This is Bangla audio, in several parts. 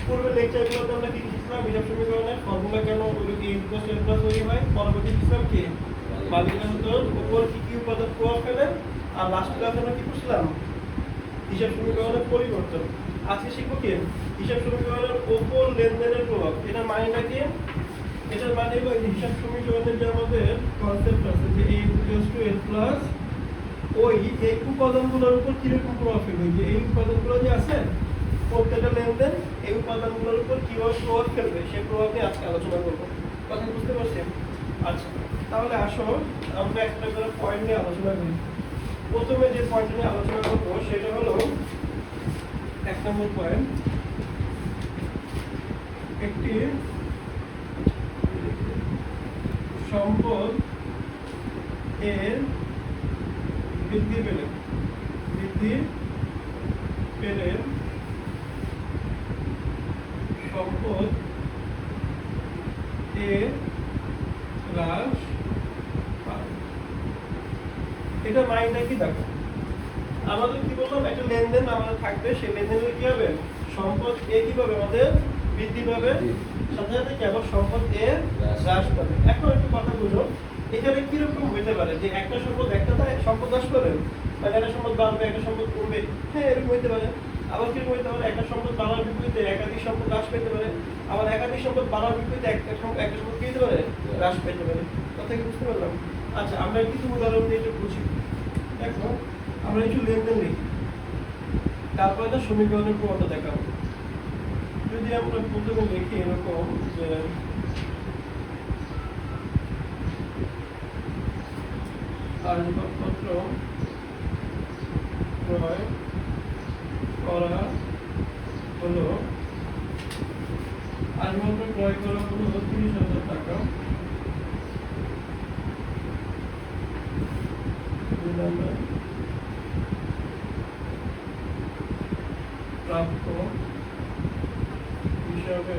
পূর্বে লেকচারগুলোতে আমরা কি শিখলাম? হিসাব সমীকরণের ফর্মুলা কেন তৈরি হয়, পরবর্তী শিখলাম কি মালিকানা সূত্রের উপর কি কি উপাদান প্রভাব ফেলে, আর লাস্ট ক্লাসে আমরা কি করছিলাম? হিসাব সমীকরণের পরিবর্তন। আজকে শিখবো কি হিসাব সমীকরণের উপর লেনদেনের প্রভাব। এটা মানেটা কি? এটার মানে হলো হিসাব সমীকরণের যে আমাদের কনসেপ্ট আছে যে a = l প্লাস ওই এই উপাদানগুলোর উপর কিরকম প্রভাব ফেলবে, যে এই উপাদানগুলো যে আছে প্রত্যেকটা লেনদেন এই উপাদানগুলোর উপর কিভাবে প্রভাব ফেলবে সেই প্রভাব নিয়ে আজকে আলোচনা করব। কথা বুঝতে পারছেন? আচ্ছা, তাহলে আসো আমরা একটা করে পয়েন্ট নিয়ে আলোচনা করি। প্রথমে যে পয়েন্ট নিয়ে আলোচনা করব সেটা হলো 1 নম্বর পয়েন্ট, একটি সম্পদ এর বৃদ্ধি পেলে সম্পদ এর হ্রাস পায়। এটা মাইন্ডটা কি দেখো, আমাদের কি বললাম একটা লেনদেন আমাদের থাকবে, সেই লেনদেনের কি হবে সম্পদ এ কি পাবে আমাদের বৃদ্ধি পাবে, সাথে সাথে কি আবার সম্পদ এ হ্রাস পাবে। এখন একটু কথা বুঝো, এখানে কিরকম হইতে পারে যে একটা সম্পদ সম্পদ হ্রাস পাবে, মানে একটা সম্পদ বাড়বে একটা সম্পদ কমবে, হ্যাঁ এরকম হইতে পারে। আবার কিরকম হইতে পারে একটা সম্পদ বাড়ার বিপরীতে একাধিক সম্পদ হ্রাস পেতে পারে, আবার একাধিক সম্পদ বাড়ার বিপরীতে একটা সম্পদ কি হতে পারে হ্রাস পেতে পারে। কথা কি বুঝতে পারলাম? আচ্ছা, আমরা কিছু উদাহরণ দিয়ে এটা বুঝি। দেখো আমরা একটু লেনদেন লিখি, তারপরে তো সমীকরণের প্রমাণটা দেখাবো। যদি আমরা প্রথমে লিখি এরকম যে আসবাবপত্র ক্রয় করা হলো, আসবাবপত্র ক্রয় করা হলো 30,000 টাকা, প্রাপ্য হিসাবে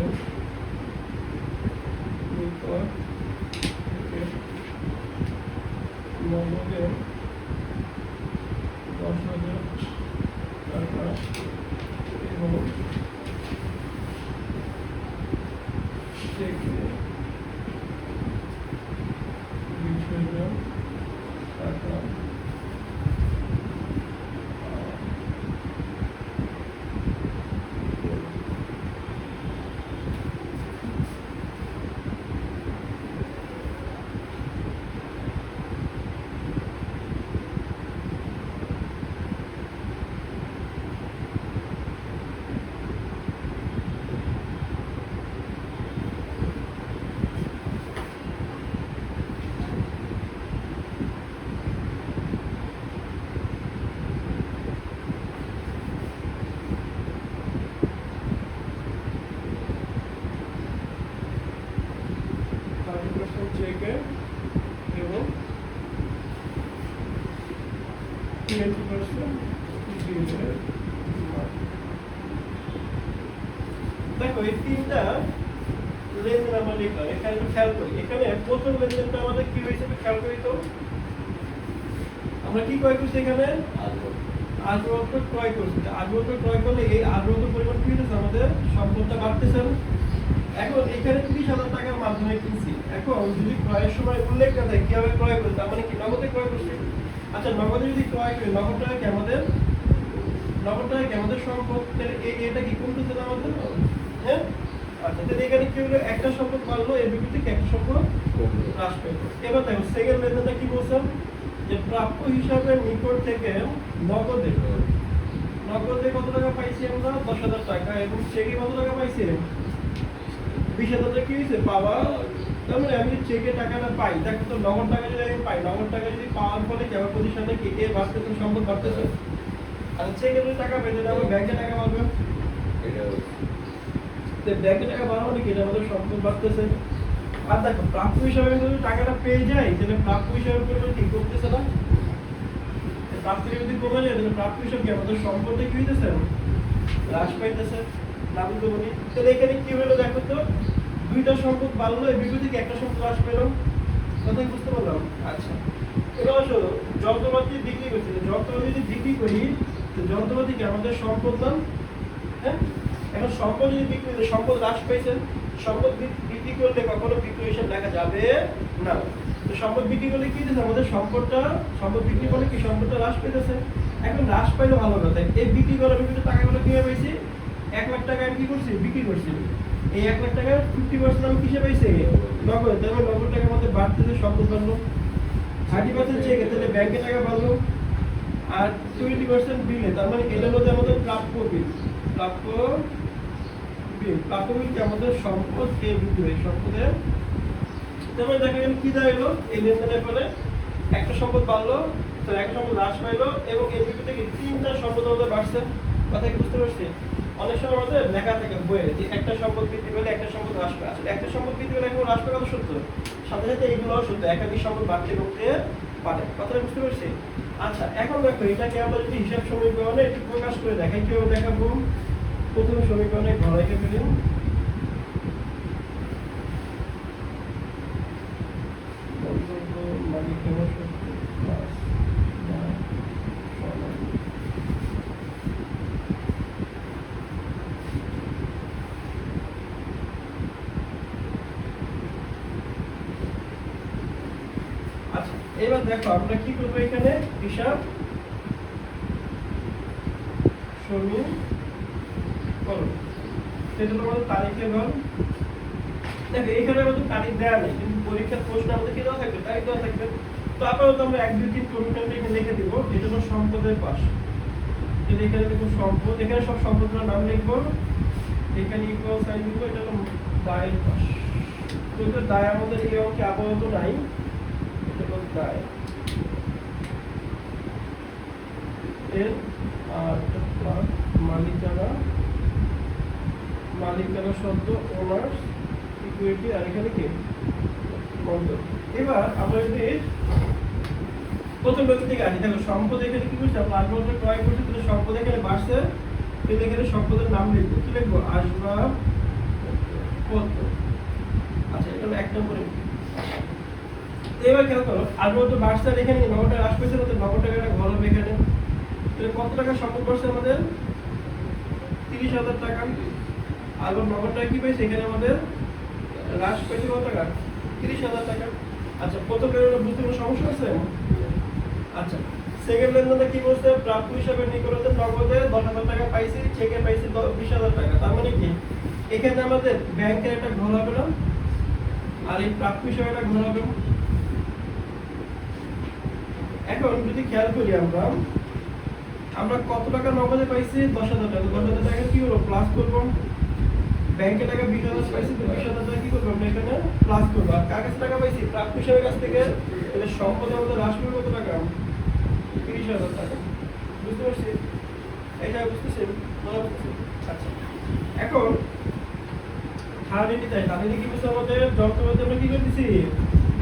নগদে 10,000 টাকা এবং চেকে 20,000 টাকা চেকে এবং 20% দেখো এই তিনটা লেনদেন আমরা লিখলাম। এখানে একটু খেয়াল করি, এখানে প্রথম লেনদেনটা আমাদের কি হয়েছে খেয়াল করি তো, আমরা কি ক্রয় করছি এখানে আসবাবপত্র ক্রয় করছি। আসবাবপত্র ক্রয় করলে এই আসবাবপত্র পরিমাণ কি হচ্ছে আমাদের সম্পদটা বাড়তেছে। এখন এখানে 30,000 টাকার মাধ্যমে কিনছি, এখন যদি ক্রয়ের সময় উল্লেখ না থাকে কিভাবে ক্রয় করছি, তার মানে কি নগদে ক্রয় করছি। আচ্ছা, নগদে যদি ক্রয় করি নগদ টাকা কি আমাদের সম্পদ, এটা কি কমতেছে না আমাদের? হ্যাঁ। আচ্ছা, তাহলে এখানে কি হলো একটা সম্পদ বাড়লো এর বিপরীতে একটা সম্পদ হ্রাস পেল। এবার দেখো সেকেন্ড লেনদেনটা কি বলছেন যে প্রাপ্য হিসাবে নিকট থেকে নগদে কত টাকা পাইছি আমরা 10,000 টাকা এবং চেকে কত টাকা পাইছি 20,000 কি হয়েছে পাওয়া। তার মানে আমি চেকে টাকাটা পাই, দেখো তো নগদ টাকা যদি আমি পাই, নগদ টাকা যদি পাওয়ার ফলে কি আমার প্রতিষ্ঠানে কি কে বাড়তেছে সম্পদ বাড়তেছে। আর চেকে যদি টাকা পেয়ে যাবে আমার ব্যাংকে টাকা বাড়বে, ব্যাংকে টাকা বাড়াবো নাকি এটা আমাদের সম্পদ বাড়তেছে। আর দেখো প্রাপ্য হিসাবে যদি টাকাটা পেয়ে যাই তাহলে প্রাপ্য হিসাবের পরিমাণ কি করতেছে না, প্রাপ্য যদি কমে যায় তাহলে প্রাপ্য হিসাব কি আমাদের সম্পদে কি হইতেছে হ্রাস পাইতেছে। লাভ করবনি। তাহলে এখানে কি হলো দেখো তো, দুইটা সম্পদ বাড়লো এর বিপরীতে একটা সম্পদ হ্রাস পেল। কথা বুঝতে পারলাম? আচ্ছা, এবার আসো যন্ত্রপাতি বিক্রি করছি, যন্ত্রপাতি যদি বিক্রি করি তো যন্ত্রপাতি কি আমাদের সম্পদ না? হ্যাঁ, এখন সম্পদ যদি বিক্রি করে সম্পদ হ্রাস পাইছে, সম্পদ বিক্রি করলে কখনো বিক্রয় হিসাব দেখা যাবে না। তো সম্পদ বিক্রি করলে কি হচ্ছে আমাদের সম্পদ বিক্রি করলে কি সম্পদটা হ্রাস পাইতেছে। এখন হ্রাস পাইলে ভালো কথা, এই বিক্রি করার বিভিন্ন টাকাগুলো কিভাবে পাইছি, 1 লাখ টাকা আমি কি করছি বিক্রি করছি, এই 1 লাখ টাকার 50% আমি কিসে পাইছি নগদ, তাহলে নগদ টাকার মধ্যে বাড়তেছে সম্পদ বাড়লো, 30% চেকে তাহলে ব্যাংকে টাকা বাড়লো, আর 20% বিলে, তার মানে এটা হলো আমাদের প্রাপ্য বিল কি আমাদের সম্পদ কে বিক্রি হয় সম্পদের। তারপরে দেখা গেল কি দাঁড়ালো এই লেনদেনের ফলে একটা সম্পদ বাড়লো, তো একটা সম্পদ হ্রাস পাইলো, এবং এই বিক্রি থেকে 3টা সম্পদ আমাদের বাড়ছে। কথা কি বুঝতে পারছি? অনেক সময় আমাদের লেখা থাকে বইয়ে যে একটা সম্পদ বৃদ্ধি পেলে একটা সম্পদ হ্রাস পায়, আসলে একটা সম্পদ বৃদ্ধি পেলে একটা হ্রাস পায় কথা সত্য, সাথে সাথে এইগুলোও সত্য, একাধিক সম্পদ বাড়তে করতে পারে। কথাটা বুঝতে পারছি? আচ্ছা, এখন দেখো এটাকে আমরা যদি হিসাব সমীকরণে একটু প্রকাশ করে দেখাই, কিভাবে দেখাবো। প্রথম সমীকরণে ঘরাইকে ফেলি, এবার দেখো আমরা কি করবো এখানে হিসাব সমীকরণ, সেটা আমাদের তারিখের ঘর। দেখো এখানে আমাদের তারিখ দেওয়া নেই, কিন্তু পরীক্ষার প্রশ্ন আমাদের কি দেওয়া থাকবে, তারিখ দেওয়া থাকবে। তো আপাতত আমরা 1 2 3 সমীকরণটা এখানে লিখে দিব, এটা হলো সম্পদের পাশ। এখানে দেখো সম্পদ, এখানে সব সম্পদগুলোর নাম লিখবো, এখানে ইকুয়াল সাইন দিব, এটা হলো দায়ের পাশ। তো এটা দায় আমাদের এই অঙ্কে আপাতত নাই, এটা হলো দায় এর, আর মালিকানা শব্দ ওনার্স ইকুইটি, আর এখানে কি বন্ধক। এবার আমরা যদি প্রথম ব্যক্তি থেকে আসি, দেখো সম্পদ এখানে কি করছে, আমরা আসবাবপত্র ক্রয় করছি, তাহলে সম্পদ এখানে বাড়ছে, তাহলে এখানে সম্পদের নাম লিখবো, কি লিখবো আসবাবপত্র। আচ্ছা, এটা হলো 1 নম্বরে। এবার খেয়াল করো আসবাবপত্র বাড়ছে, আর এখানে নগদ টাকা হ্রাস পেয়েছে, তো নগদ টাকাটা ঘর হবে এখানে, তাহলে কত টাকা সম্পদ বাড়ছে আমাদের 30,000 টাকা, আর নগদ টাকা কি পাইছে এখানে আমাদের হ্রাস পেয়েছে কত টাকা 30,000 টাকা। আচ্ছা, প্রথম লেনদেনে বুঝতে কোনো সমস্যা আছে? আচ্ছা, সেকেন্ড লেনদেনে কি বলছে, প্রাপ্য হিসাবে নিকটতে নগদে 10,000 টাকা পাইছি, চেকে পাইছি 20,000 টাকা। তার মানে কি এখানে আমাদের ব্যাংকের একটা ঘর হবে না, আর এই প্রাপ্য হিসাবে একটা ঘর হবে। এখন যদি খেয়াল করি আমরা কত টাকা নগদে পাইছি 10,000 টাকা, 10,000 টাকা কি হলো প্লাস করবো, ব্যাংকে টাকা 20,000 পাইছি, 20,000 টাকা কি করবো আমরা এখানে প্লাস করবো, আর কার কাছে টাকা পাইছি প্রাপ্য হিসাবের কাছ থেকে, তাহলে সম্পদে আমাদের হ্রাস করবে কত টাকা 30,000 টাকা। বুঝতে পারছি? এটা বুঝতেছেন? আচ্ছা, এখন থার্ড এটি তাই, তাহলে কি বলছে আমাদের যন্ত্রপাতি আমরা কি করে দিছি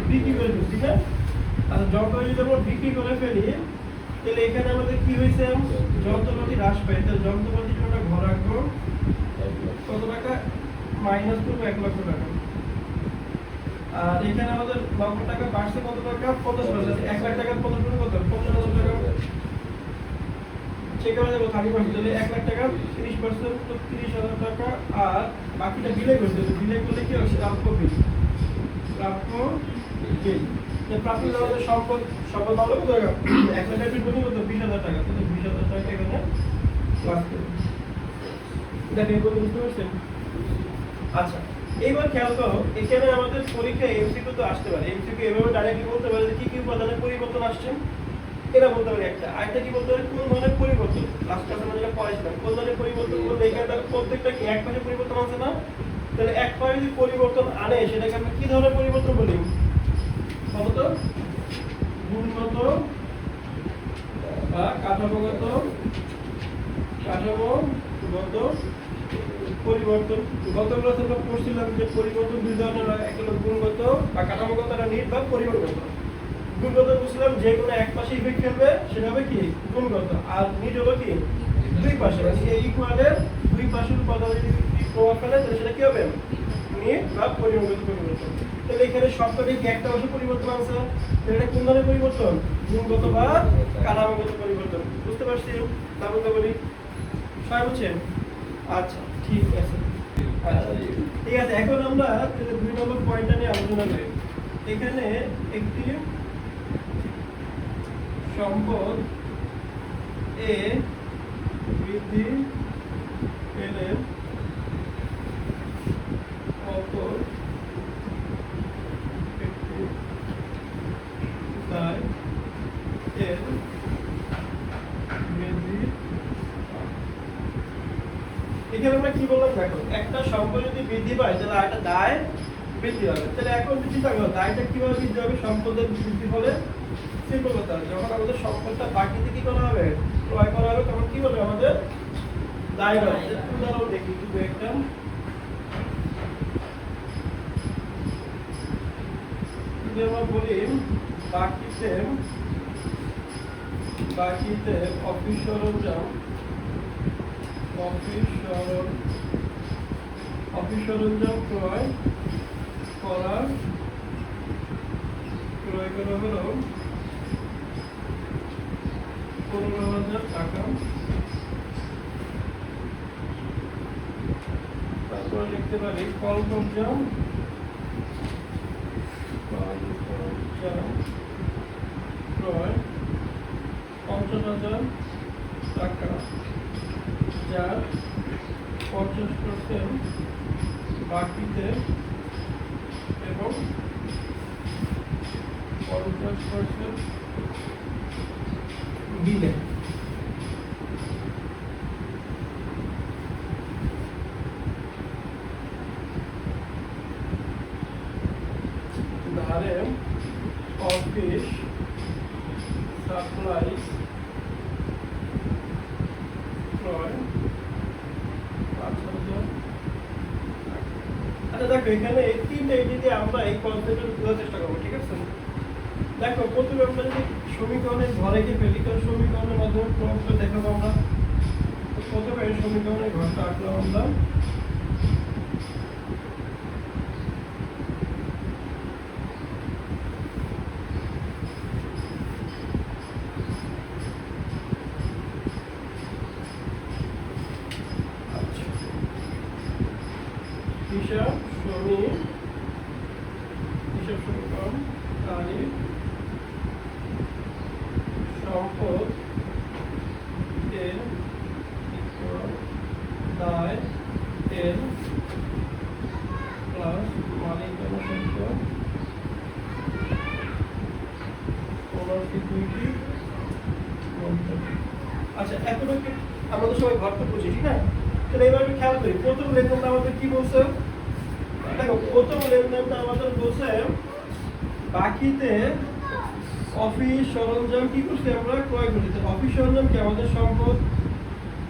বিক্রি করে দিচ্ছি, ঠিক আছে? আচ্ছা, যন্ত্রপাতি যদি আমরা বিক্রি করে ফেলি, তাহলে এখানে আমাদের কি হয়েছে যন্ত্রপাতি হ্রাস পাই, তাহলে যন্ত্রপাতির আমরা ঘর রাখবো কত টাকা মাইনাস করবো 1 লক্ষ টাকা, আর এখানে আমাদের লক্ষ টাকা বাড়ছে কত টাকা 50%, 1 লাখ টাকার 50% কত 50,000 টাকা, চেক করে দেবো 30%, তাহলে 1 লাখ টাকা 30% তো 30,000 টাকা, আর বাকিটা বিলে করতে হবে, বিলে করলে কি হবে প্রাপ্য বিল, প্রাপ্য বিল আমাদের সম্পদ ভালো কত টাকা 1 লাখ টাকা বিল কত 20,000 টাকা, তাহলে 20,000 টাকা এখানে প্লাস করব। দেখেন বুঝতে পারছেন? আচ্ছা, এইবার খেয়াল করো এখানে আমাদের পরীক্ষায় এমসিকিউ তো আসতে পারে, এমসিকিউ এভাবে ডাইরেক্টলি বলতে পারে যে কি উপাদানের পরিবর্তন আসছে, এটা বলতে পারে একটা, আরেকটা কি বলতে পারে কোন ধরনের পরিবর্তন, লাস্ট ক্লাসে আমরা যেটা পড়াইছিলাম কোন ধরনের পরিবর্তন বলতে এখানে প্রত্যেকটা কি এক পাশে পরিবর্তন আছে না, তাহলে এক পাশে যদি পরিবর্তন আনে সেটাকে আমরা কি ধরনের পরিবর্তন বলি বলতো, গুণগত বা কাঠামোগত পরিবর্তন। গত ক্লাসে আমরা পড়ছিলাম যে পরিবর্তন দুই ধরনের হয়, একটা হলো গুণগত বা কাঠামোগত, একটা নিট বা পরিবর্তন। গুণগত বুঝলাম যে কোনো এক পাশে ইফেক্ট ফেলবে সেটা হবে কি গুণগত, আর নিট হলো কি দুই পাশে, মানে এই ইকুয়ালের দুই পাশের উপাদান যদি প্রভাব ফেলে তাহলে সেটা কি হবে নিট বা পরিবর্তন। তাহলে এখানে সবকটি কি একটা অংশ পরিবর্তন আছে, তাহলে এটা কোন ধরনের পরিবর্তন গুণগত বা কাঠামোগত পরিবর্তন। বুঝতে পারছি? তারপর বলি সবাই বুঝছেন? আচ্ছা। ঠিক আছে। আচ্ছা, ঠিক আছে, এখন আমরা তাহলে 2 নম্বর পয়েন্টটা নিয়ে আলোচনা করি। এখানে একটি সম্পদ এ বৃদ্ধি পেলে অপর একটি দায় এর বৃদ্ধি। এখানে আমরা কি বললাম দেখো, একটা সম্পদ যদি বৃদ্ধি পায় তাহলে একটা দায় বৃদ্ধি হবে। তাহলে এখন চিন্তা করো দায়টা কিভাবে বৃদ্ধি হবে সম্পদের বৃদ্ধি ফলে। সিম্পল কথা, যখন আমাদের সম্পদটা বাকিতে কি করা হবে, ক্রয় করা হবে, তখন কি হবে আমাদের দায় বাড়বে। উদাহরণ দেখি কিন্তু একটা, যদি আমরা বলি বাকিতে অফিস সরঞ্জাম ক্রয় করা হলো 15,000 টাকা। তারপরে লিখতে পারি কলকবজা ক্রয় 50,000 টাকা, যার 50% বাকিতে এবং 50% বিলে। ধারে অফিস সাপ্লাইজ ক্রয় 5,000। আচ্ছা দেখো, এখানে এই তিনটা যদি আমরা এই কনসেপ্টটা বোঝার চেষ্টা করবো, ঠিক আছে? দেখো, প্রথমে আমরা যদি সমীকরণের ঘরে গিয়ে ফেলি, কারণ সমীকরণের মাধ্যমে প্রমাণটা দেখাবো আমরা। প্রথমে সমীকরণের ঘরটা আঁকলাম আমরা। হিসাব সমীকরণ তারিখ সম্পদ এর দায় এর প্লাস মালিকানা সত্য দুইটি। আচ্ছা, এখন আমাদের সবাই ঘরটা বুঝি, ঠিক না? তাহলে এবার খেয়াল করি, প্রথম লেনদেনটা আমাদের কি বলছে। দেখো, প্রথম লেনদেনটা আমাদের বলছে বাকিতে অফিস সরঞ্জাম কি করছি আমরা ক্রয় করছি। অফিস সরঞ্জাম কি আমাদের সম্পদ,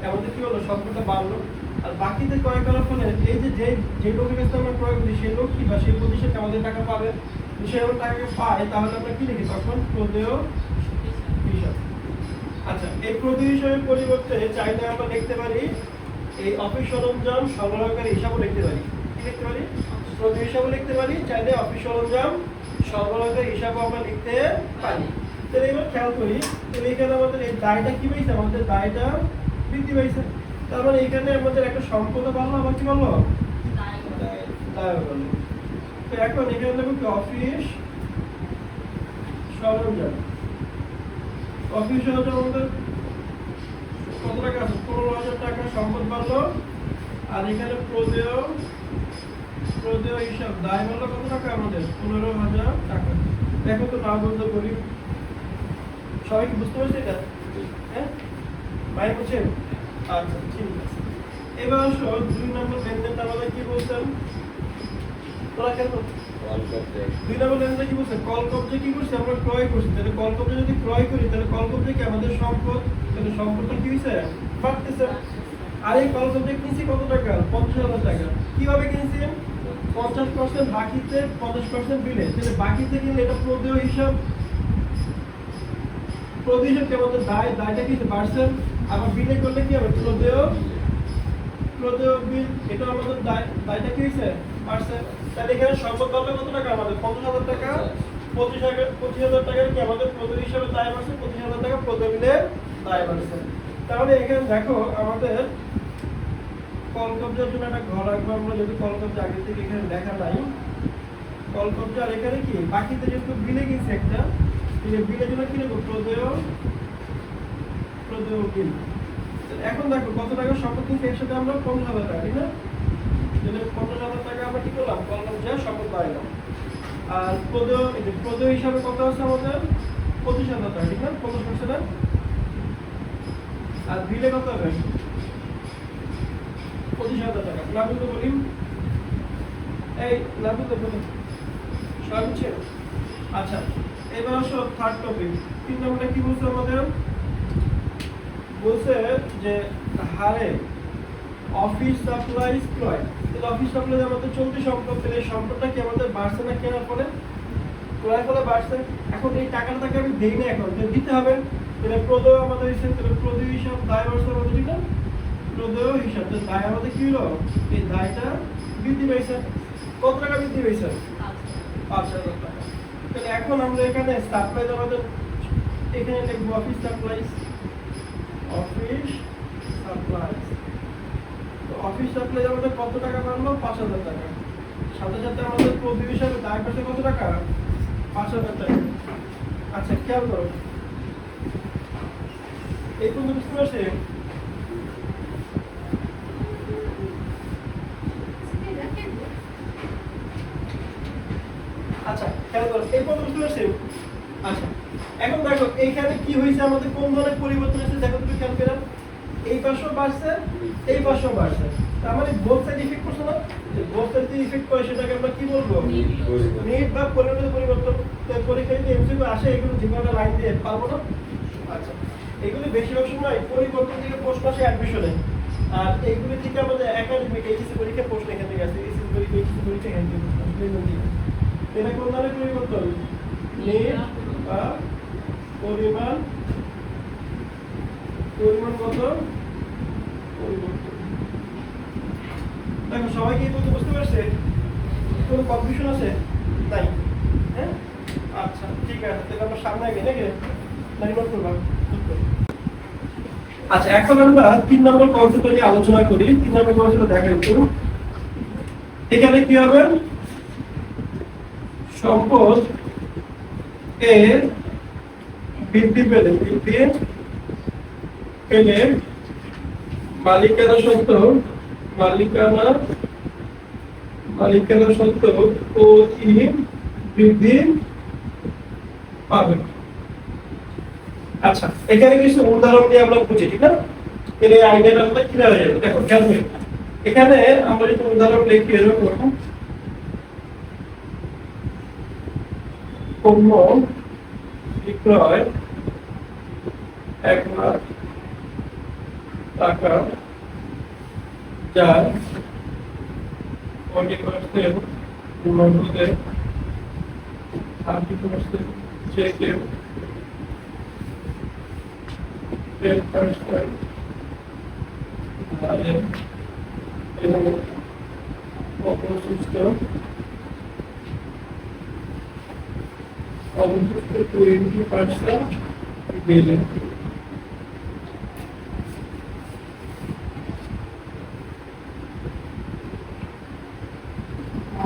আমাদের কি হলো সম্পদটা বাড়লো। আর বাকিতে ক্রয় করার ফলে এই যে লোকের কাছে আমরা ক্রয় করি সেই লোক কি বা সেই প্রতিষ্ঠান আমাদের টাকা পাবে। সে আমার টাকা পায়, তাহলে আমরা কি লিখি তখন প্রদেয় হিসাব। আচ্ছা, এই প্রদেয় হিসাবের পরিবর্তে চাইলে আমরা লিখতে পারি এই অফিস সরঞ্জাম সরবরাহকারী হিসাবও লিখতে পারি। কি লিখতে পারি? প্রদেয় হিসাবও লিখতে পারি, চাইলে অফিস সরঞ্জাম সরবরাহকারী হিসাবও আমরা লিখতে পারি। তাহলে এবার খেয়াল করি, তাহলে এখানে আমাদের এই দায়টা কি পাইছে, আমাদের দায়টা বৃদ্ধি পাইছে। তার মানে এখানে আমাদের একটা সম্পদ বাড়লো, আবার কি বাড়লো, দায় বাড়লো। তো এখন এখানে দেখো কি অফিস সরঞ্জাম আমাদের কত টাকা আছে, 15,000 টাকা সম্পদ বাড়লো। আর এখানে প্রদেয় হিসাব দায় বাড়লো কত টাকা আমাদের, 15,000 টাকা। দেখো তো না বলতে করি, সবাই কি বুঝতে পারছে এটা? হ্যাঁ, ভাই বুঝছেন? আচ্ছা, ঠিক আছে। এবার আসো 2 নম্বর লেনদেনটা আমাদের কি বলছেন, তোরা কেন 2 নম্বর লেনদেন কি বলছে, কলকবজা কি করছে আমরা ক্রয় করছি। তাহলে কলকবজা যদি ক্রয় করি তাহলে কলকবজা কি আমাদের সম্পদ, তাহলে সম্পদটা কি হইছে, বাড়তেছে। আর এই কলকবজা কিনছি কত টাকা, 50,000 টাকা। কিভাবে কিনছি, 50% বাকিতে 50% বিলে। তাহলে বাকিতে কিনলে এটা প্রদেয় হিসাব, প্রদেয় হিসাব কি আমাদের দায়টা কি বাড়ছে। আবার বিলে করলে কি হবে, প্রদেয় বিল, এটা আমাদের দায়টা কি হইছে, বাড়ছে। তাহলে এখানে সম্পদ বাড়লো কত টাকা আমাদের, 50,000 টাকা। 25,000 টাকার কি আমাদের প্রদেয় হিসাবে দায় বাড়ছে, 25,000 টাকা প্রদেয় বিলে দায় বাড়ছে। তাহলে এখানে দেখো আমাদের কল কবজার জন্য একটা ঘর রাখবো আমরা, যদি কল কবজা আগে থেকে এখানে দেখা নাই। কল কবজা আর এখানে কি বাকিতে যেহেতু বিলে গেছে একটা, বিলের জন্য কি নেবো? প্রদেয় বিল। এখন দেখো কত টাকা সম্পদ কিন্তু একসাথে আমরা 15,000 টাকা, ঠিক না? তাহলে 15,000 টাকা আমরা কি করলাম? কল কবজা সম্পদ বাড়াইলাম। আর প্রদেয় হিসাবে কত আছে আমাদের? 25,000 টাকা, ঠিক না? 15%। আর বিলে কত হবে? 25,000 টাকা। লাভ তো বলি, এই লাভ তো বলি সব হচ্ছে। আচ্ছা, এবার আসো থার্ড টপিক। 3 নম্বরে কি বলছে আমাদের? বলছে যে হারে অফিস সাপ্লাইজ ক্রয়। তাহলে অফিস সাপ্লাই আমাদের চলতি সম্পদ, তাহলে সম্পদটা কি আমাদের বাড়ছে না কেনার ফলে? ক্রয় ফলে বাড়ছে। এখন এই টাকাটাকে আমি দেই না, এখন দিতে হবে। তাহলে প্রদেয় আমাদের হিসাব, তাহলে প্রদেয় হিসাব দায় বাড়ছে আমাদের, ঠিক না? প্রদেয় হিসাব, তো দায় আমাদের কি হলো? এই দায়টা বৃদ্ধি পাইছে। কত টাকা বৃদ্ধি পাইছে? 5,000 টাকা। তাহলে এখন আমরা এখানে সাপ্লাই আমাদের এখানে লিখবো অফিস সাপ্লাইজ। অফিস সাপ্লাইজ, তো অফিস সাপ্লাইজ আমাদের কত টাকা বাড়লো? 5,000 টাকা। সাথে সাথে আমাদের প্রদেয় হিসাবে দায় বাড়ছে কত টাকা? 5,000 টাকা। আচ্ছা, খেয়াল করো, এই পর্যন্ত বুঝতে পারছি? আচ্ছা, খেয়াল করো, এই পর্যন্ত বুঝতে পারছি? আচ্ছা, এখন দেখো এইখানে কি হয়েছে আমাদের, কোন ধরনের পরিবর্তন হয়েছে দেখো তুমি খেয়াল করো। এই পাশেও বাড়ছে, এই পাশেও বাড়ছে, তার মানে বোথ সাইড ইফেক্ট করছে না? বোথ সাইড যে ইফেক্ট করে সেটাকে আমরা কি বলবো? নেট বা পরিবর্তন। পরীক্ষায় যদি এমসিকিউ আসে এগুলো যেভাবে লাইন দিয়ে পারবো না। আচ্ছা, এগুলি বেশিরভাগ সময় পরিবর্তন থেকে প্রশ্ন আসে অ্যাডমিশনে, আর এইগুলি থেকে আমাদের একাডেমিক এইচএসসি পরীক্ষা প্রশ্ন এখান থেকে আসে, এইচএসসি পরীক্ষা এখান থেকে আসে। এটা কোন ধরনের পরিবর্তন? নেট বা পরিমাণ কত পরিবর্তন। দেখো সবাই কি বুঝতে পারছে? কোনো কনফিউশন আছে? নাই? হ্যাঁ, আচ্ছা ঠিক আছে, তাহলে আমরা সামনে আগে নাকি নোট করলাম। আচ্ছা, এখন আমরা 3 নম্বর কনসেপ্ট নিয়ে আলোচনা করি। 3 নম্বর কনসেপ্ট দেখা একটু। এখানে কি হবে? সম্পদ এর বৃদ্ধি পেলে মালিকানা সত্ত্বেও ও বৃদ্ধি পাবে। আচ্ছা, এখানে কিছু উদাহরণ দিয়ে আমরা বুঝি, ঠিক না? এর আইডিয়াটা আমরা ক্লিয়ার হয়ে যাবে। দেখো খেয়াল করো, এখানে আমরা যদি উদাহরণ লিখি এরকম, পণ্য বিক্রয় 1,00,000 টাকা, যার 40% নগদে, 30% চেকে, 10% ধারে এবং অবশিষ্ট 20% বিলে।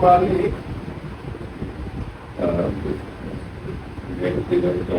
মালিক ব্যক্তিগত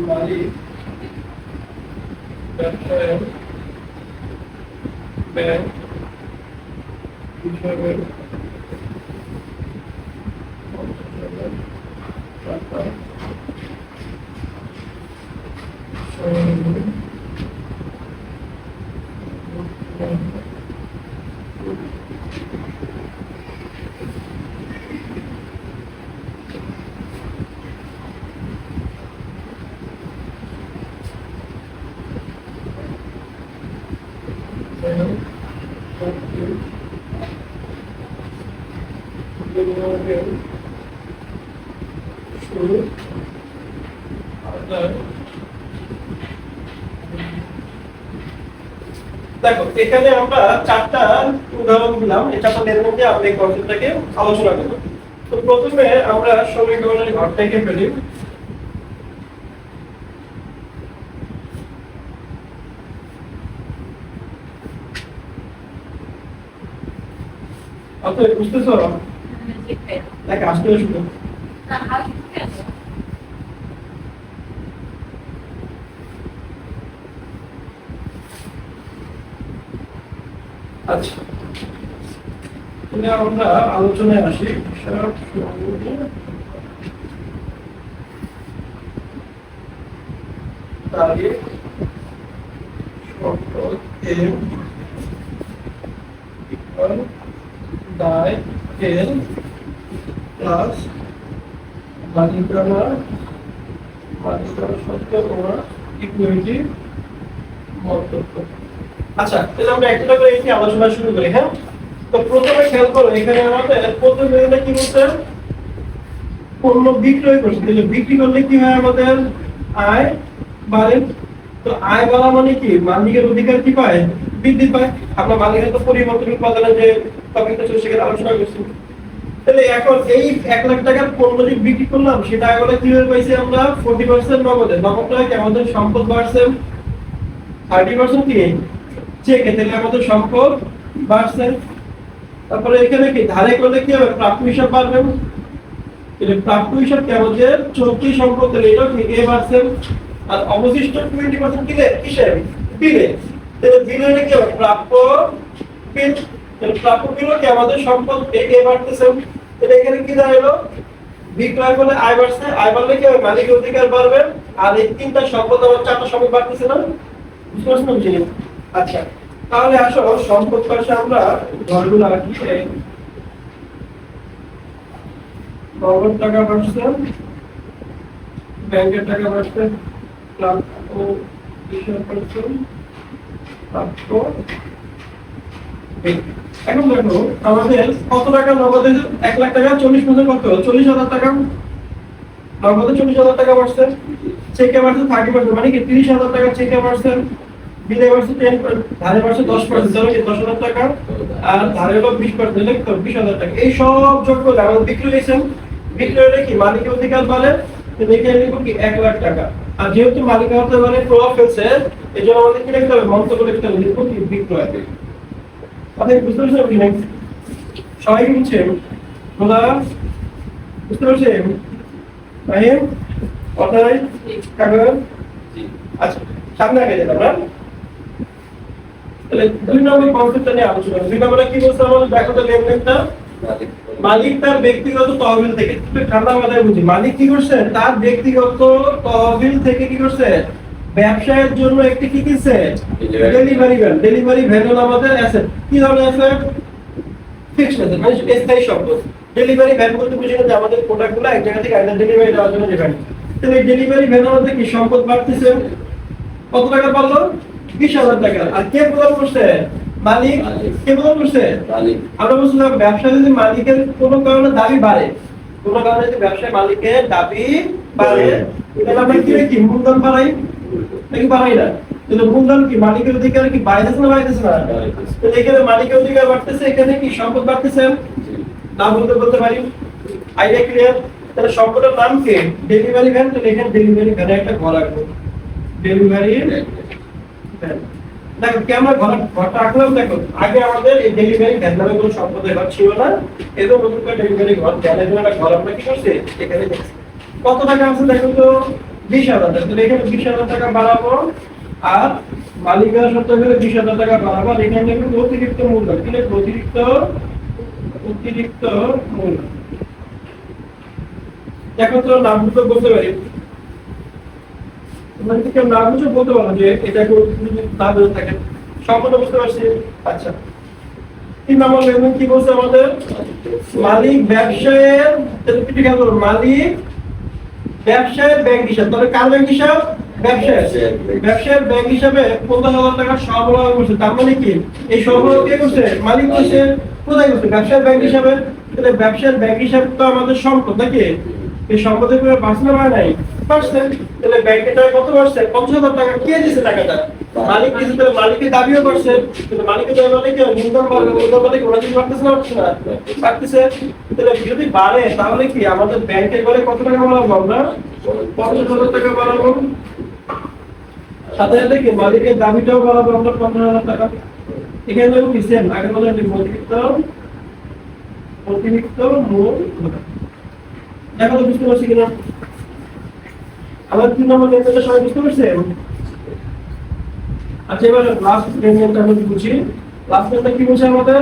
মালিক ব্যবসায় ব্যাংক হিসাবে টাকা বিনিয়োগের সুদ আদায়। দেখো এখানে আমরা চারটা উদাহরণ দিলাম, এই চারটা লেনদেন দিয়ে আমরা এই কনসেপ্টটাকে আলোচনা করব। তো প্রথমে আমরা সমীকরণের ঘরটা এঁকে ফেলি। আচ্ছা বুঝতেছো? দেখ আসতে শুধু আচ্ছা তাহলে আমরা আলোচনায় আসি। তারিখ শর্ত এম ইকুয়াল দায় এল প্লাস মালিকানা সত্য তোমার ইকুইটি মন্তব্য। আচ্ছা তাহলে আমরা একটা করে এই আলোচনা শুরু করি। হ্যাঁ, তো প্রথমে খেয়াল করো এখানে আমাদের প্রথম লেনদেনটা কি বলছে? পণ্য বিক্রয় করছে। তাহলে বিক্রি করলে কি হয়? আমাদের আয় বাড়ে। তো আয় বাড়া মানে কি? মালিকের অধিকার কি পায়? বৃদ্ধি পায়। আমরা মালিকের তো পরিবর্তন উৎপাদনের যে টপিকটা ছিল সেখানে আলোচনা করছি। তাহলে এখন এই 1 লাখ টাকার পণ্য যে বিক্রি করলাম সেটা আগলে কিভাবে পাইছি? আমরা 40% নগদে। নগদ টাকা আমাদের সম্পদ বাড়ছে, 30% কি চেকে। তাহলে আমাদের সম্পদ বাড়ছে। তারপরে এখানে কি ধারে করলে কি হবে? প্রাপ্য হিসাব বাড়বে। তাহলে প্রাপ্য হিসাব কি আমাদের চলতি সম্পদ, তাহলে এটা থেকে বাড়ছে। আর অবশিষ্ট 20% কি কিসের? বিলে। তাহলে বিলে কি হবে? প্রাপ্য বিল। তাহলে প্রাপ্য বিল কি আমাদের সম্পদ এ বাড়তেছে। তাহলে এখানে কি দাঁড়ালো? বিক্রয় করলে আয় বাড়ছে, আয় বাড়লে কি হবে? মালিকের অধিকার বাড়বে। আর এই তিনটা সম্পদ আমার চারটা সম্পদ বাড়তেছে না? বুঝতে পারছেন? আচ্ছা তাহলে আসো সম্পদ পাশে আমরা ঘরগুলো আঁকি। নগদ টাকা বাড়ছে, ব্যাংকের টাকা বাড়ছে, প্রাপ্য 20%, প্রাপ্য। এখন দেখো আমাদের কত টাকা নগদে? 1 লাখ টাকা 40% কত? 40,000 টাকা। নগদে 40,000 টাকা বাড়ছে, চেকে বাড়ছে 30%, মানে কি 30,000 টাকা চেকে বাড়ছে, বিলে বাড়ছে 10%, ধারে বাড়ছে 10%, তাহলে কি 10,000 টাকা। আর ধারে হলো 20%, তাহলে তো 20,000 টাকা। এই সব যোগ করলে আমাদের বিক্রি হয়েছে। বিক্রি হলে কি মালিকের অধিকার বাড়ে। এখানে লিখব কি 1 লাখ টাকা। আর যেহেতু মালিকের হাতে মানে প্রভাব ফেলছে, এই জন্য আমাদের কি লিখতে হবে? মন্তব্য লিখতে হবে। লিখব কি বিক্রয়। আপনি বুঝতে পারছেন কি না? সবাই বুঝছেন? বলা বুঝতে পারছেন? ফাহিম কথাই কাগজ। আচ্ছা সামনে আগে যেতে আমরা। তাহলে 2 নম্বর কনসেপ্টটা নিয়ে আলোচনা করি। 2 নম্বরে কি বলছে আমাদের? দেখো তো লেনদেনটা। মালিক তার ব্যক্তিগত তহবিল থেকে, ঠান্ডা মাথায় বুঝি, মালিক কি করছে? তার ব্যক্তিগত তহবিল থেকে কি করছে? ব্যবসায়ের জন্য একটি কি কিনছে? Delivery van. ডেলিভারি ভ্যান হলো আমাদের অ্যাসেট। কি ধরনের অ্যাসেট? ফিক্সড অ্যাসেট, মানে স্থায়ী সম্পদ। ডেলিভারি ভ্যান বলতে বুঝি না যে আমাদের প্রোডাক্টগুলো এক জায়গা থেকে আরেক ডেলিভারি দেওয়ার জন্য যে ভ্যান। তাহলে ডেলিভারি ভ্যানের মধ্যে কি সম্পদ বাড়তেছে? কত টাকা পারলো? 20,000 টাকা। আর কে প্রদান করছে? মালিক। কে প্রদান করছে? মালিক। আমরা বলছিলাম ব্যবসা যদি মালিকের কোনো কারণে দাবি বাড়ে, কোনো কারণে যদি ব্যবসায় মালিকের দাবি বাড়ে, তাহলে আমরা কি মূলধন বাড়াই নাকি বাড়াই না? তাহলে মূলধন কি মালিকের অধিকার কি বাড়তেছে না বাড়তেছে না? তাহলে এখানে মালিকের অধিকার বাড়তেছে, এখানে কি সম্পদ বাড়তেছে? না বলতে পারি। Idea clear? তাহলে সম্পদের নাম কি? Delivery van. তাহলে এখানে ডেলিভারি ভ্যানে একটা ঘর রাখবো। Delivery van. দেখো কেমন ঘরটা আঁকলাম। দেখো আগে আমাদের এই ডেলিভারি ভ্যান নামে কোনো সম্পদের ঘর ছিল না, এরকম নতুন করে ডেলিভারি ঘর ভ্যানের জন্য একটা ঘর আমরা কি করছি এখানে দেখছি। কত টাকা আছে দেখো তো? 20,000 টাকা। তাহলে এখানে 20,000 টাকা বাড়াবো, আর মালিকের সত্ত্বে গেলে 20,000 টাকা বাড়াবো। আর এখানে দেখো অতিরিক্ত মূল্য। কি লিখবো? অতিরিক্ত মূল্য। এখন তো নাম দুটো বলতে পারি, মানে কেউ না বুঝে বলতে পারো যে এটা না বুঝে থাকেন। সম্পূর্ণ বুঝতে পারছি। আচ্ছা 3 নম্বর লেনদেন কি বলছে আমাদের? মালিক ব্যবসায়ের, মালিক ব্যবসায়ের ব্যাংক হিসাব। তাহলে কার ব্যাংক হিসাব? ব্যবসায়ের ব্যাংক হিসাবে 50,000 টাকা সরবরাহ করছে। তার মানে কি এই সরবরাহ কে করছে? মালিক করছে। কোথায় করছে? ব্যবসায়ের ব্যাংক হিসাবে। তাহলে ব্যবসার ব্যাংক হিসাব তো আমাদের সম্পদ নাকি? এই সম্পদের পুরো বাঁচনা হয় নাই, বাঁচছে। তাহলে ব্যাংকের টাকা কত বাড়ছে? 50,000 টাকা। কে দিছে টাকাটা? মালিক দিছে। তাহলে মালিকের দাবিও করছে, কিন্তু মালিকের দাবি মানে কি? নিম্নতম বাড়বে, মূলধন মানে কি? ওরা যদি বাড়তেছে না, বাড়তেছে না, বাড়তেছে। তাহলে যদি বাড়ে তাহলে কি আমাদের ব্যাংকের বলে কত টাকা বাড়াবো আমরা? 50,000 টাকা বাড়াবো। সাথে সাথে কি মালিকের দাবিটাও বাড়াবো আমরা 15,000 টাকা। এখানে দেখো কি সেম আগের মতো অতিরিক্ত মূল। দেখো তো বুঝতে পারছি কিনা? আবার 3 নম্বর লেনদেনটা সবাই বুঝতে পারছেন? আচ্ছা, এবার লাস্ট লেনদেনটা আমরা বুঝি। লাস্ট লেনদেনটা কি বলছে আমাদের?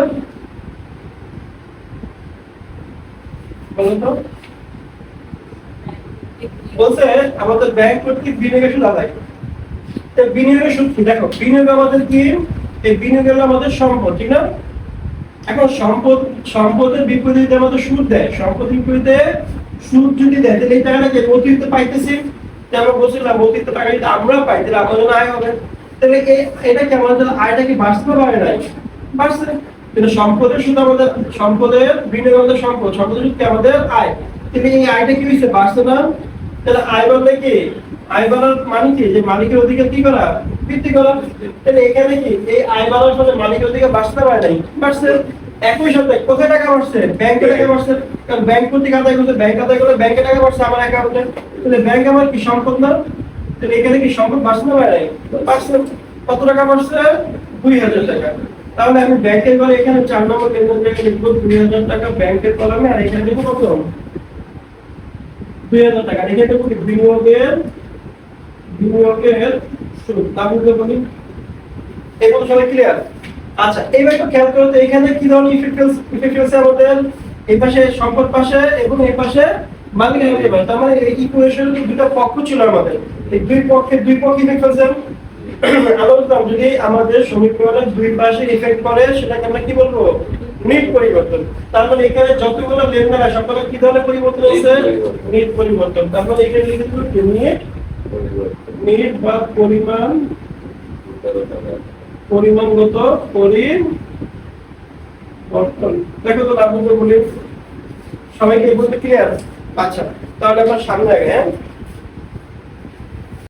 বলেন তো। বলছে আমাদের ব্যাংক কর্তৃক বিনিয়োগের সুদ আদায়। বিনিয়োগের সুদ কি? দেখো, বিনিয়োগ আমাদের কি? এই বিনিয়োগ হলো আমাদের সম্পদ, ঠিক না? এখন সম্পদের বিপরীতে যদি আমাদের সুদ দেয়, সম্পদের বিপরীতে সুদ যদি দেয়, তাহলে এই টাকাটা যে অতিরিক্ত পাইতেছি, আমরা বলছিলাম অতিরিক্ত টাকা যদি আমরা পাই তাহলে আমাদের জন্য আয় হবে। তাহলে এটা কি আমাদের আয়টা কি বাড়তে পারে নাই? বাড়ছে। কিন্তু সম্পদের সুদ আমাদের, সম্পদের বিনিয়োগ আমাদের সম্পদের সুদ কি আমাদের আয়। তাহলে এই আয়টা কি হয়েছে? বাড়ছে না? তাহলে আয় বাড়লে কি? আয় বাড়ার মানে কি? যে মালিকের অধিকার কি করা? বৃদ্ধি করা। তাহলে এখানে কি এই আয় বাড়ার ফলে মালিকের অধিকার বাড়তে পারে নাই? বাড়ছে। একই সাথে কোথায় টাকা বাড়ছে? ব্যাংকে টাকা বাড়ছে। কারণ ব্যাংক কর্তৃক আদায় করছে, ব্যাংক আদায় করলে ব্যাংকে টাকা বাড়ছে আমার অ্যাকাউন্টে। তাহলে ব্যাংক আমার কি সম্পদ না? তাহলে এখানে কি সম্পদ বাড়ছে না পারে নাই? বাড়ছে। কত টাকা বাড়ছে? 2,000 টাকা। তাহলে আমি ব্যাংকের ঘরে এখানে 4 নম্বর কেন্দ্রের জায়গায় লিখবো 2,000 টাকা ব্যাংকের কলামে, আর এখানে লিখবো কত? 2,000 টাকা। এখানে লিখবো কি? বিনিয়োগের সুদ। তাহলে বলি এই কথা সবাই ক্লিয়ার? আচ্ছা, এইবার একটু খেয়াল করো তো এখানে কি ধরনের ইফেক্ট ফেলছে আমাদের? এই পাশে সম্পদ পাশে এবং এই পাশে মালিকের অধিকার। তার মানে এই ইকুয়েশনের দুটো পক্ষ ছিল আমাদের, এই দুই পক্ষে ইফেক্ট ফেলছে। আমরা বলতাম যদি আমাদের সমীকরণের দুই পাশে ইফেক্ট করে সেটাকে আমরা কি বলবো? নিট পরিবর্তন। তার মানে এখানে যতগুলো লেনদেন আছে সবগুলো কি ধরনের পরিবর্তন হচ্ছে? নিট পরিবর্তন। তার মানে এখানে লিখে দেব নিট বা পরিমাণগত পরিবর্তন। দেখো তো লাভ বলি সবাইকে বলতে ক্লিয়ার? আচ্ছা, তাহলে আমরা সামনে আগে, হ্যাঁ।